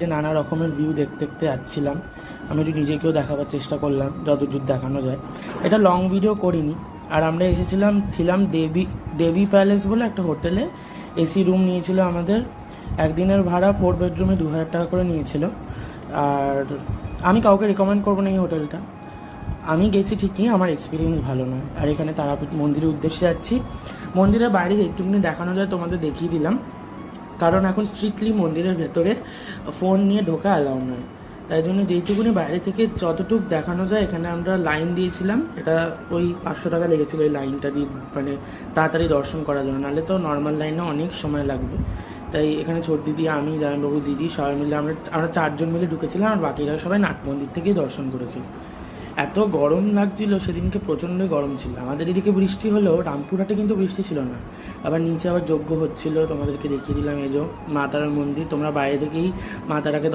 যে নানা রকমের ভিউ দেখতে দেখতে যাচ্ছিলাম। আমি একটু নিজেকেও দেখাবার চেষ্টা করলাম যতদূর দেখানো যায়। এটা লং ভিডিও করিনি। আর আমরা ছিলাম দেবী প্যালেস বলে একটা হোটেলে। এসি রুম নিয়েছিল আমাদের। একদিনের ভাড়া 4 বেডরুমে 2000 টাকা করে নিয়েছিল। আর আমি কাউকে রেকমেন্ড করবো না এই হোটেলটা। আমি গেছি ঠিকই, আমার এক্সপিরিয়েন্স ভালো নয়। আর এখানে তারাপীঠ মন্দিরের উদ্দেশ্যে যাচ্ছি। মন্দিরের বাইরে একটুখানি দেখানো যায় তোমাদের দেখিয়ে দিলাম, কারণ এখন স্ট্রিক্টলি মন্দিরের ভেতরে ফোন নিয়ে ঢোকা অ্যালাউ নয়। তাই জন্য যেইটুকুনি বাইরে থেকে যতটুকু দেখানো যায়, এখানে আমরা লাইন দিয়েছিলাম। এটা ওই 500 টাকা লেগেছিলো এই লাইনটা দিয়ে, মানে তাড়াতাড়ি দর্শন করার জন্য। নাহলে তো নর্মাল লাইনে অনেক সময় লাগবে। তাই এখানে ছোট দিদি, আমি, জামাইবাবু, দিদি সবাই মিলে আমরা 4 জন মিলে ঢুকেছিলাম। আর বাকিরা সবাই নাট মন্দির থেকেই দর্শন করেছি। এত গরম লাগছিল সেদিনকে, প্রচণ্ডই গরম ছিল। আমাদের এদিকে বৃষ্টি হলেও রামপুরহাটে কিন্তু বৃষ্টি ছিল না। আবার নিচে আবার যজ্ঞ হচ্ছিল, তোমাদেরকে দেখিয়ে দিলাম। এই যে মা তারার মন্দির, তোমরা বাইরে থেকেই মা তারাকে